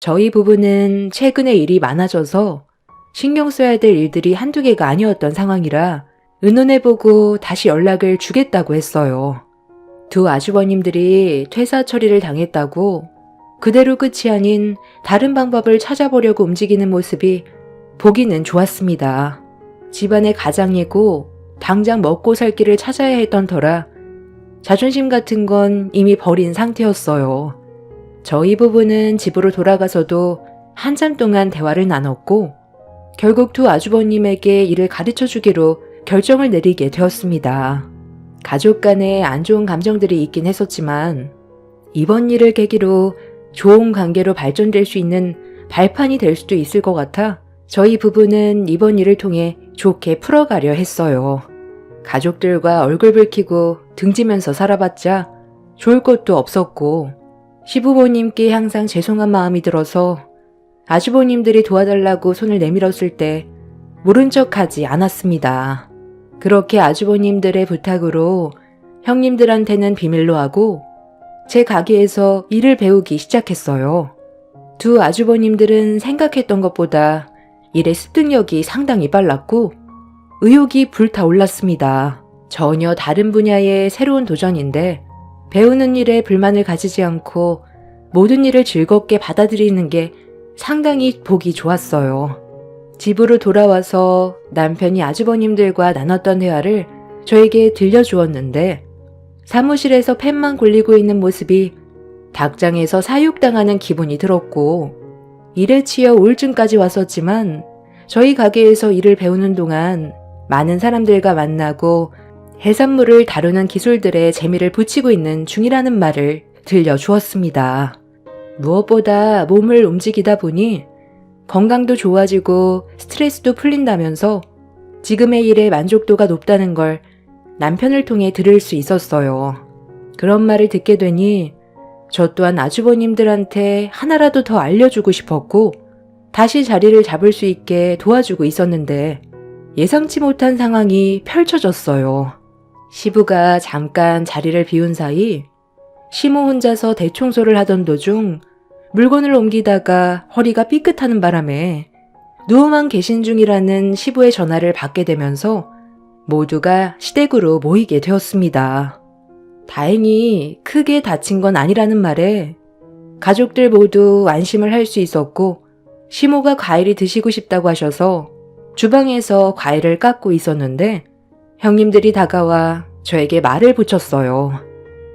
저희 부부는 최근에 일이 많아져서 신경 써야 될 일들이 한두 개가 아니었던 상황이라 의논해보고 다시 연락을 주겠다고 했어요. 두 아주버님들이 퇴사 처리를 당했다고 그대로 끝이 아닌 다른 방법을 찾아보려고 움직이는 모습이 보기는 좋았습니다. 집안의 가장이고 당장 먹고 살 길을 찾아야 했던 터라 자존심 같은 건 이미 버린 상태였어요. 저희 부부는 집으로 돌아가서도 한참 동안 대화를 나눴고 결국 두 아주버님에게 일을 가르쳐주기로 결정을 내리게 되었습니다. 가족 간에 안 좋은 감정들이 있긴 했었지만 이번 일을 계기로 좋은 관계로 발전될 수 있는 발판이 될 수도 있을 것 같아 저희 부부는 이번 일을 통해 좋게 풀어가려 했어요. 가족들과 얼굴 붉히고 등지면서 살아봤자 좋을 것도 없었고 시부모님께 항상 죄송한 마음이 들어서 아주버님들이 도와달라고 손을 내밀었을 때 모른 척하지 않았습니다. 그렇게 아주버님들의 부탁으로 형님들한테는 비밀로 하고 제 가게에서 일을 배우기 시작했어요. 두 아주버님들은 생각했던 것보다 일의 습득력이 상당히 빨랐고 의욕이 불타올랐습니다. 전혀 다른 분야의 새로운 도전인데 배우는 일에 불만을 가지지 않고 모든 일을 즐겁게 받아들이는 게 상당히 보기 좋았어요. 집으로 돌아와서 남편이 아주버님들과 나눴던 대화를 저에게 들려주었는데 사무실에서 펜만 굴리고 있는 모습이 닭장에서 사육당하는 기분이 들었고 일에 치여 우울증까지 왔었지만 저희 가게에서 일을 배우는 동안 많은 사람들과 만나고 해산물을 다루는 기술들에 재미를 붙이고 있는 중이라는 말을 들려주었습니다. 무엇보다 몸을 움직이다 보니 건강도 좋아지고 스트레스도 풀린다면서 지금의 일에 만족도가 높다는 걸 남편을 통해 들을 수 있었어요. 그런 말을 듣게 되니 저 또한 아주버님들한테 하나라도 더 알려주고 싶었고 다시 자리를 잡을 수 있게 도와주고 있었는데 예상치 못한 상황이 펼쳐졌어요. 시부가 잠깐 자리를 비운 사이 시모 혼자서 대청소를 하던 도중 물건을 옮기다가 허리가 삐끗하는 바람에 누워만 계신 중이라는 시부의 전화를 받게 되면서 모두가 시댁으로 모이게 되었습니다. 다행히 크게 다친 건 아니라는 말에 가족들 모두 안심을 할 수 있었고 시모가 과일이 드시고 싶다고 하셔서 주방에서 과일을 깎고 있었는데 형님들이 다가와 저에게 말을 붙였어요.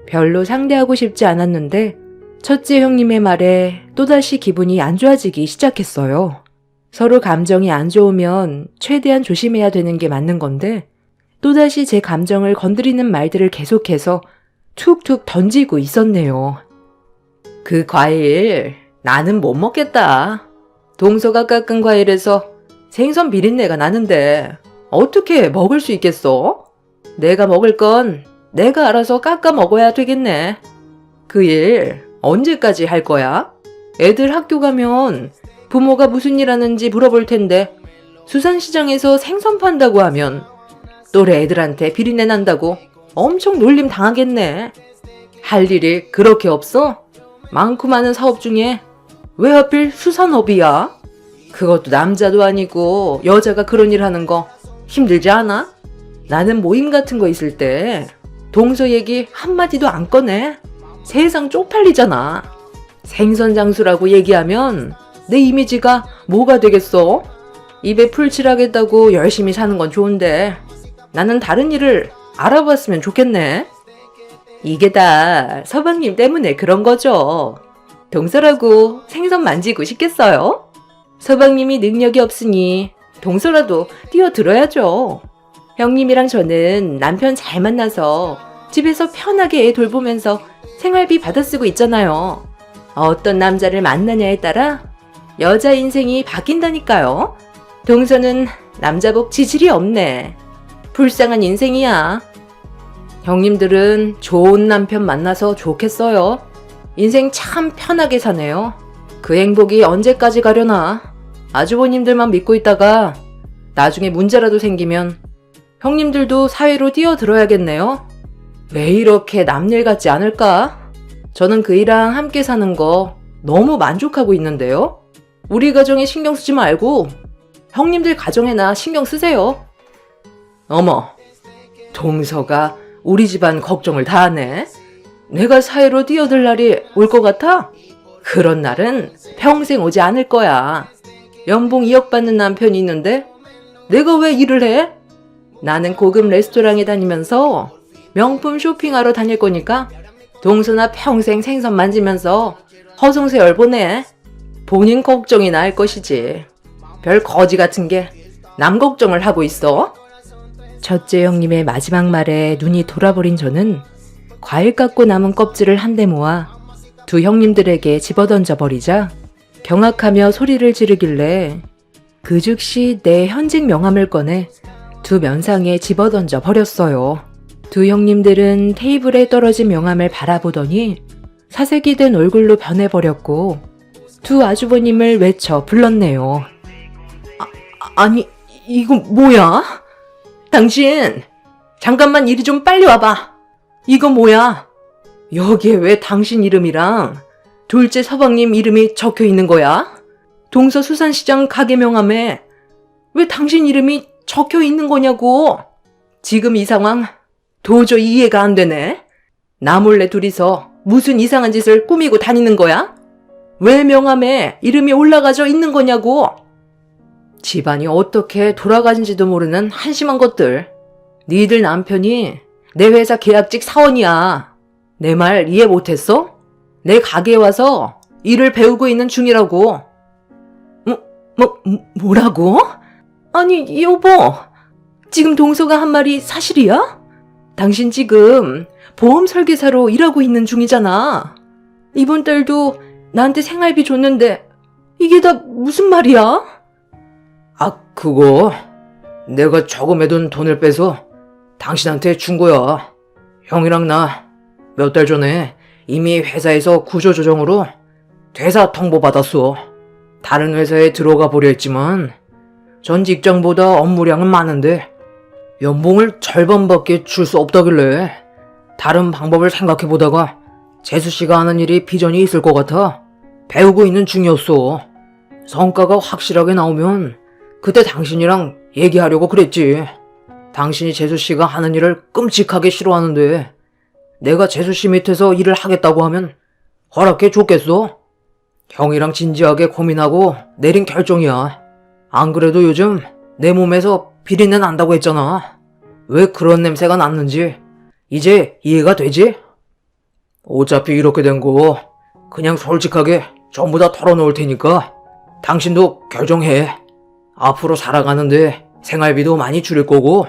별로 상대하고 싶지 않았는데 첫째 형님의 말에 또다시 기분이 안 좋아지기 시작했어요. 서로 감정이 안 좋으면 최대한 조심해야 되는 게 맞는 건데 또다시 제 감정을 건드리는 말들을 계속해서 툭툭 던지고 있었네요. 그 과일 나는 못 먹겠다. 동서가 깎은 과일에서 생선 비린내가 나는데 어떻게 먹을 수 있겠어? 내가 먹을 건 내가 알아서 깎아 먹어야 되겠네. 그 일 언제까지 할 거야? 애들 학교 가면 부모가 무슨 일 하는지 물어볼 텐데 수산시장에서 생선 판다고 하면 또래 애들한테 비린내 난다고 엄청 놀림 당하겠네. 할 일이 그렇게 없어? 많고 많은 사업 중에 왜 하필 수산업이야? 그것도 남자도 아니고 여자가 그런 일 하는 거 힘들지 않아? 나는 모임 같은 거 있을 때 동서 얘기 한마디도 안 꺼내. 세상 쪽팔리잖아. 생선 장수라고 얘기하면 내 이미지가 뭐가 되겠어? 입에 풀칠하겠다고 열심히 사는 건 좋은데 나는 다른 일을 알아봤으면 좋겠네. 이게 다 서방님 때문에 그런 거죠. 동서라고 생선 만지고 싶겠어요? 서방님이 능력이 없으니 동서라도 뛰어들어야죠. 형님이랑 저는 남편 잘 만나서 집에서 편하게 애 돌보면서 생활비 받아 쓰고 있잖아요. 어떤 남자를 만나냐에 따라 여자 인생이 바뀐다니까요. 동서는 남자복 지질이 없네. 불쌍한 인생이야. 형님들은 좋은 남편 만나서 좋겠어요. 인생 참 편하게 사네요. 그 행복이 언제까지 가려나. 아주버님들만 믿고 있다가 나중에 문제라도 생기면 형님들도 사회로 뛰어들어야겠네요. 왜 이렇게 남일 같지 않을까? 저는 그이랑 함께 사는 거 너무 만족하고 있는데요? 우리 가정에 신경 쓰지 말고 형님들 가정에나 신경 쓰세요. 어머, 동서가 우리 집안 걱정을 다 하네. 내가 사회로 뛰어들 날이 올 것 같아? 그런 날은 평생 오지 않을 거야. 연봉 2억 받는 남편이 있는데 내가 왜 일을 해? 나는 고급 레스토랑에 다니면서 명품 쇼핑하러 다닐 거니까 동서나 평생 생선 만지면서 허송세월 보내. 본인 걱정이나 할 것이지. 별 거지 같은 게 남 걱정을 하고 있어? 첫째 형님의 마지막 말에 눈이 돌아버린 저는 과일 깎고 남은 껍질을 한데 모아 두 형님들에게 집어던져 버리자 경악하며 소리를 지르길래 그 즉시 내 현직 명함을 꺼내 두 면상에 집어던져 버렸어요. 두 형님들은 테이블에 떨어진 명함을 바라보더니 사색이 된 얼굴로 변해버렸고 두 아주버님을 외쳐 불렀네요. 아니, 이거 뭐야? 당신, 잠깐만 이리 좀 빨리 와봐. 이거 뭐야? 여기에 왜 당신 이름이랑 둘째 서방님 이름이 적혀 있는 거야? 동서수산시장 가게 명함에 왜 당신 이름이 적혀 있는 거냐고. 지금 이 상황 도저히 이해가 안 되네. 나 몰래 둘이서 무슨 이상한 짓을 꾸미고 다니는 거야? 왜 명함에 이름이 올라가져 있는 거냐고. 집안이 어떻게 돌아가는지도 모르는 한심한 것들. 니들 남편이 내 회사 계약직 사원이야. 내 말 이해 못했어? 내 가게에 와서 일을 배우고 있는 중이라고. 뭐라고? 아니, 여보. 지금 동서가 한 말이 사실이야? 당신 지금 보험 설계사로 일하고 있는 중이잖아. 이번 달도 나한테 생활비 줬는데 이게 다 무슨 말이야? 그거 내가 저금해둔 돈을 빼서 당신한테 준 거야. 형이랑 나 몇 달 전에 이미 회사에서 구조조정으로 퇴사 통보 받았어. 다른 회사에 들어가 보려 했지만 전 직장보다 업무량은 많은데 연봉을 절반밖에 줄 수 없다길래 다른 방법을 생각해보다가 재수씨가 하는 일이 비전이 있을 것 같아 배우고 있는 중이었어. 성과가 확실하게 나오면 그때 당신이랑 얘기하려고 그랬지. 당신이 재수씨가 하는 일을 끔찍하게 싫어하는데 내가 재수씨 밑에서 일을 하겠다고 하면 허락해 줬겠어? 형이랑 진지하게 고민하고 내린 결정이야. 안 그래도 요즘 내 몸에서 비린내 난다고 했잖아. 왜 그런 냄새가 났는지 이제 이해가 되지? 어차피 이렇게 된 거 그냥 솔직하게 전부 다 털어놓을 테니까 당신도 결정해. 앞으로 살아가는데 생활비도 많이 줄일 거고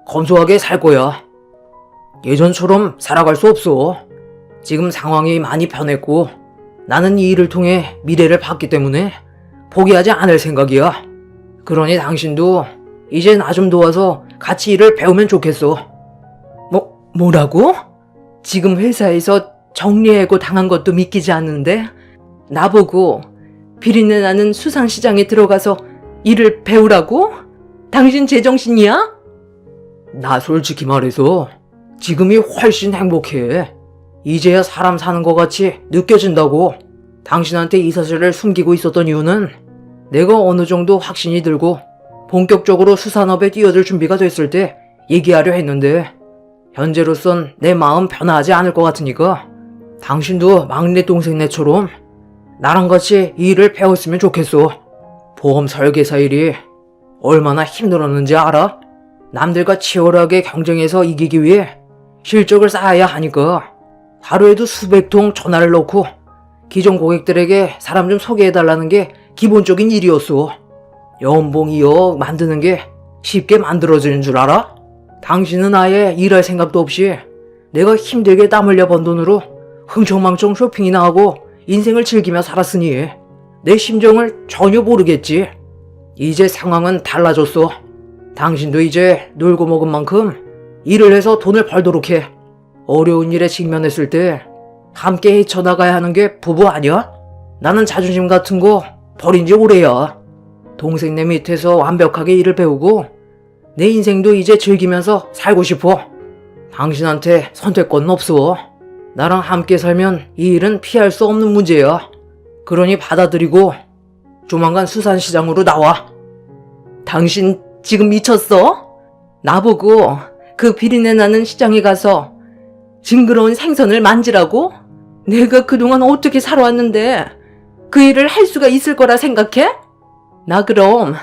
검소하게 살 거야. 예전처럼 살아갈 수 없어. 지금 상황이 많이 변했고 나는 이 일을 통해 미래를 봤기 때문에 포기하지 않을 생각이야. 그러니 당신도 이제 나 좀 도와서 같이 일을 배우면 좋겠어. 뭐라고? 지금 회사에서 정리해고 당한 것도 믿기지 않는데 나보고 비린내 나는 수산시장에 들어가서 일을 배우라고? 당신 제정신이야? 나 솔직히 말해서 지금이 훨씬 행복해. 이제야 사람 사는 것 같이 느껴진다고. 당신한테 이 사실을 숨기고 있었던 이유는 내가 어느 정도 확신이 들고 본격적으로 수산업에 뛰어들 준비가 됐을 때 얘기하려 했는데 현재로선 내 마음 변하지 않을 것 같으니까 당신도 막내 동생네처럼 나랑 같이 이 일을 배웠으면 좋겠어. 보험 설계사 일이 얼마나 힘들었는지 알아? 남들과 치열하게 경쟁해서 이기기 위해 실적을 쌓아야 하니까 하루에도 수백 통 전화를 넣고 기존 고객들에게 사람 좀 소개해달라는 게 기본적인 일이었어. 연봉 2억 만드는 게 쉽게 만들어지는 줄 알아? 당신은 아예 일할 생각도 없이 내가 힘들게 땀 흘려 번 돈으로 흥청망청 쇼핑이나 하고 인생을 즐기며 살았으니 내 심정을 전혀 모르겠지. 이제 상황은 달라졌어. 당신도 이제 놀고 먹은 만큼 일을 해서 돈을 벌도록 해. 어려운 일에 직면했을 때 함께 헤쳐나가야 하는 게 부부 아니야? 나는 자존심 같은 거 버린 지 오래야. 동생네 밑에서 완벽하게 일을 배우고 내 인생도 이제 즐기면서 살고 싶어. 당신한테 선택권은 없어. 나랑 함께 살면 이 일은 피할 수 없는 문제야. 그러니 받아들이고 조만간 수산시장으로 나와. 당신 지금 미쳤어? 나보고 그 비린내 나는 시장에 가서 징그러운 생선을 만지라고? 내가 그동안 어떻게 살아왔는데 그 일을 할 수가 있을 거라 생각해? 나 그럼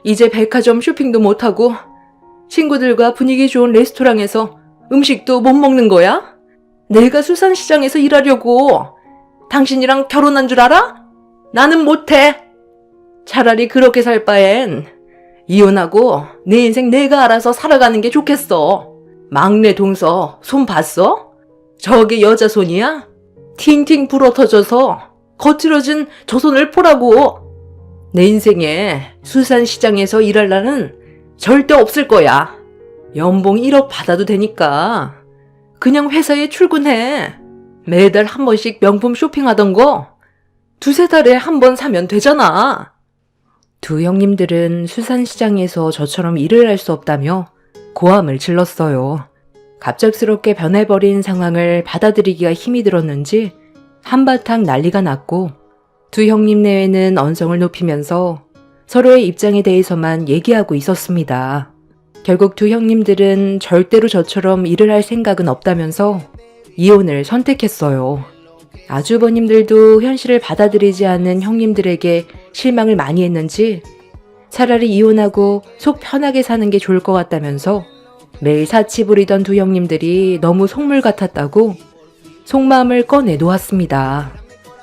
이제 백화점 쇼핑도 못하고 친구들과 분위기 좋은 레스토랑에서 음식도 못 먹는 거야? 내가 수산시장에서 일하려고 당신이랑 결혼한 줄 알아? 나는 못해. 차라리 그렇게 살 바엔 이혼하고 내 인생 내가 알아서 살아가는 게 좋겠어. 막내 동서 손 봤어? 저게 여자 손이야? 팅팅 불어터져서 거칠어진 저 손을 보라고. 내 인생에 수산시장에서 일할 날은 절대 없을 거야. 연봉 1억 받아도 되니까 그냥 회사에 출근해. 매달 한 번씩 명품 쇼핑하던 거 두세 달에 한 번 사면 되잖아. 두 형님들은 수산시장에서 저처럼 일을 할 수 없다며 고함을 질렀어요. 갑작스럽게 변해버린 상황을 받아들이기가 힘이 들었는지 한바탕 난리가 났고 두 형님 내외는 언성을 높이면서 서로의 입장에 대해서만 얘기하고 있었습니다. 결국 두 형님들은 절대로 저처럼 일을 할 생각은 없다면서 이혼을 선택했어요. 아주버님들도 현실을 받아들이지 않는 형님들에게 실망을 많이 했는지 차라리 이혼하고 속 편하게 사는 게 좋을 것 같다면서 매일 사치 부리던 두 형님들이 너무 속물 같았다고 속마음을 꺼내 놓았습니다.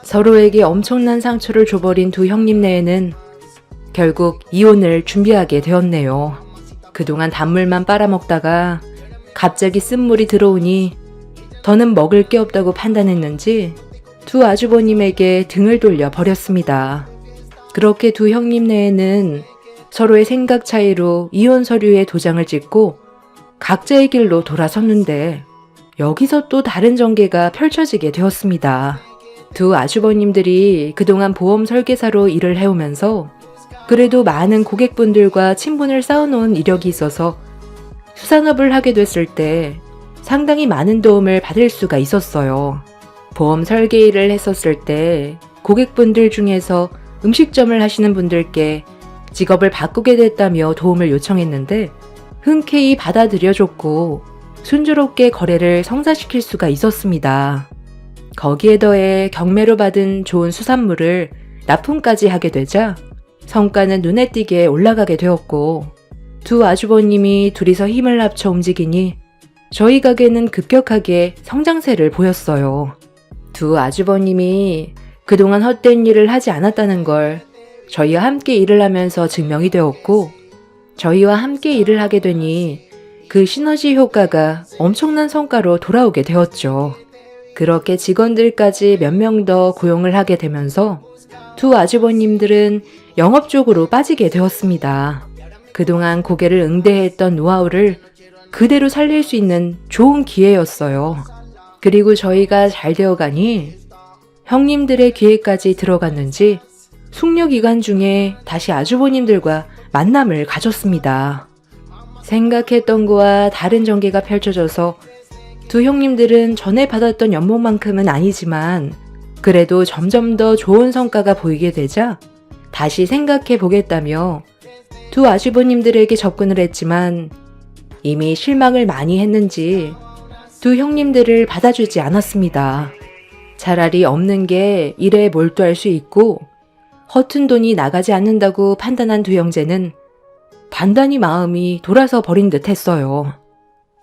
서로에게 엄청난 상처를 줘버린 두 형님 내에는 결국 이혼을 준비하게 되었네요. 그동안 단물만 빨아먹다가 갑자기 쓴물이 들어오니 더는 먹을 게 없다고 판단했는지 두 아주버님에게 등을 돌려 버렸습니다. 그렇게 두 형님 내에는 서로의 생각 차이로 이혼 서류에 도장을 찍고 각자의 길로 돌아섰는데 여기서 또 다른 전개가 펼쳐지게 되었습니다. 두 아주버님들이 그동안 보험 설계사로 일을 해오면서 그래도 많은 고객분들과 친분을 쌓아놓은 이력이 있어서 수산업을 하게 됐을 때 상당히 많은 도움을 받을 수가 있었어요. 보험 설계 일을 했었을 때 고객분들 중에서 음식점을 하시는 분들께 직업을 바꾸게 됐다며 도움을 요청했는데 흔쾌히 받아들여줬고 순조롭게 거래를 성사시킬 수가 있었습니다. 거기에 더해 경매로 받은 좋은 수산물을 납품까지 하게 되자 성과는 눈에 띄게 올라가게 되었고 두 아주버님이 둘이서 힘을 합쳐 움직이니 저희 가게는 급격하게 성장세를 보였어요. 두 아주버님이 그동안 헛된 일을 하지 않았다는 걸 저희와 함께 일을 하면서 증명이 되었고 저희와 함께 일을 하게 되니 그 시너지 효과가 엄청난 성과로 돌아오게 되었죠. 그렇게 직원들까지 몇 명 더 고용을 하게 되면서 두 아주버님들은 영업 쪽으로 빠지게 되었습니다. 그동안 고객을 응대했던 노하우를 그대로 살릴 수 있는 좋은 기회였어요. 그리고 저희가 잘 되어가니 형님들의 기회까지 들어갔는지 숙려 기간 중에 다시 아주버님들과 만남을 가졌습니다. 생각했던 거와 다른 전개가 펼쳐져서 두 형님들은 전에 받았던 연봉만큼은 아니지만 그래도 점점 더 좋은 성과가 보이게 되자 다시 생각해 보겠다며 두 아주버님들에게 접근을 했지만 이미 실망을 많이 했는지 두 형님들을 받아주지 않았습니다. 차라리 없는 게 일에 몰두할 수 있고 허튼 돈이 나가지 않는다고 판단한 두 형제는 단단히 마음이 돌아서 버린 듯 했어요.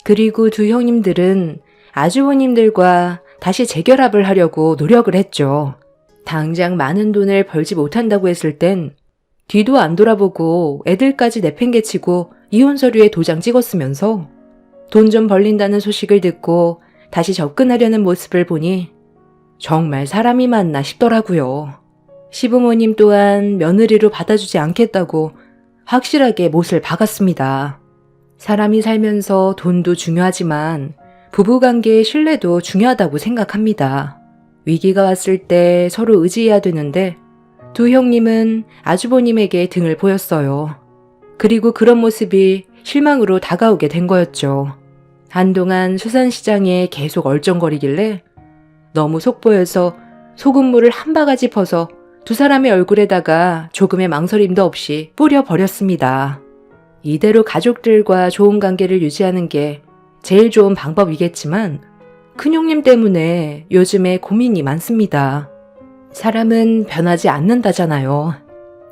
그리고 두 형님들은 아주버님들과 다시 재결합을 하려고 노력을 했죠. 당장 많은 돈을 벌지 못한다고 했을 땐 뒤도 안 돌아보고 애들까지 내팽개치고 이혼 서류에 도장 찍었으면서 돈 좀 벌린다는 소식을 듣고 다시 접근하려는 모습을 보니 정말 사람이 맞나 싶더라고요. 시부모님 또한 며느리로 받아주지 않겠다고 확실하게 못을 박았습니다. 사람이 살면서 돈도 중요하지만 부부관계의 신뢰도 중요하다고 생각합니다. 위기가 왔을 때 서로 의지해야 되는데 두 형님은 아주버님에게 등을 보였어요. 그리고 그런 모습이 실망으로 다가오게 된 거였죠. 한동안 수산시장에 계속 얼쩡거리길래 너무 속보여서 소금물을 한 바가지 퍼서 두 사람의 얼굴에다가 조금의 망설임도 없이 뿌려버렸습니다. 이대로 가족들과 좋은 관계를 유지하는 게 제일 좋은 방법이겠지만 큰형님 때문에 요즘에 고민이 많습니다. 사람은 변하지 않는다잖아요.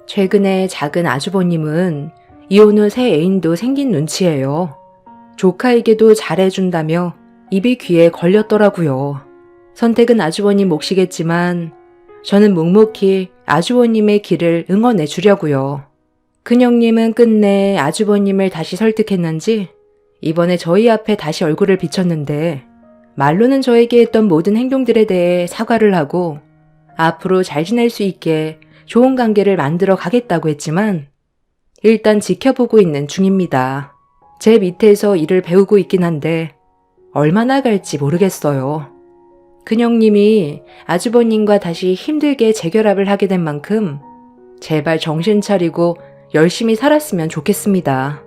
최근에 작은 아주버님은 이혼 후 새 애인도 생긴 눈치예요. 조카에게도 잘해준다며 입이 귀에 걸렸더라고요. 선택은 아주버님 몫이겠지만 저는 묵묵히 아주버님의 길을 응원해 주려고요. 큰형님은 끝내 아주버님을 다시 설득했는지 이번에 저희 앞에 다시 얼굴을 비쳤는데 말로는 저에게 했던 모든 행동들에 대해 사과를 하고 앞으로 잘 지낼 수 있게 좋은 관계를 만들어 가겠다고 했지만 일단 지켜보고 있는 중입니다. 제 밑에서 일을 배우고 있긴 한데 얼마나 갈지 모르겠어요. 큰형님이 아주버님과 다시 힘들게 재결합을 하게 된 만큼 제발 정신 차리고 열심히 살았으면 좋겠습니다.